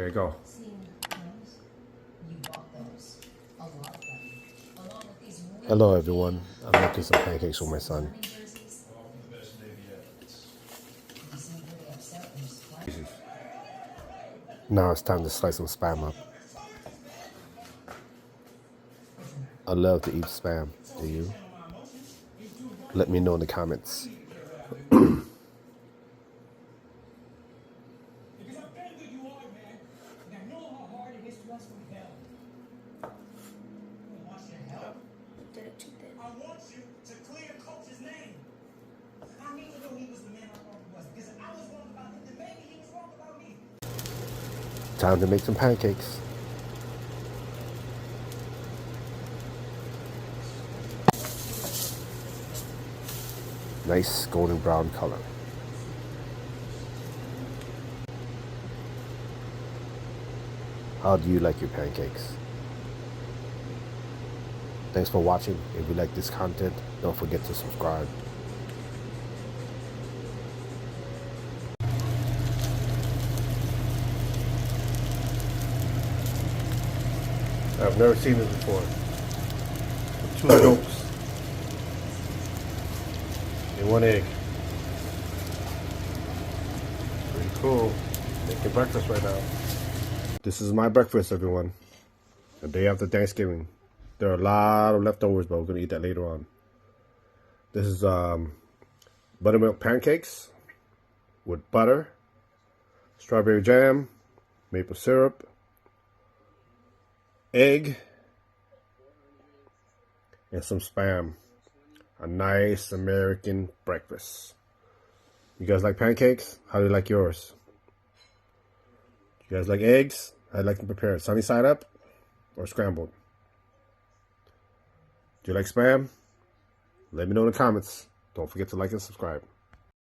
you go. Hello everyone, I'm making some pancakes for my son. Now it's time to slice some Spam up. I love to eat Spam, do you? Let me know in the comments. I want you to clear Coach's name. I need to know he was the man I thought he was. Because if I was wrong about him, then maybe he was wrong about me. Time to make some pancakes. Nice golden brown color. How do you like your pancakes? Thanks for watching. If you like this content, don't forget to subscribe. I've never seen this before. 2 yolks and 1 egg. Pretty cool. Making breakfast right now. This is my breakfast, everyone. The day after Thanksgiving. There are a lot of leftovers, but we're going to eat that later on. This is buttermilk pancakes with butter, strawberry jam, maple syrup, egg, and some Spam. A nice American breakfast. You guys like pancakes? How do you like yours? You guys like eggs? I'd like them prepared sunny side up or scrambled. Do you like Spam? Let me know in the comments. Don't forget to like and subscribe.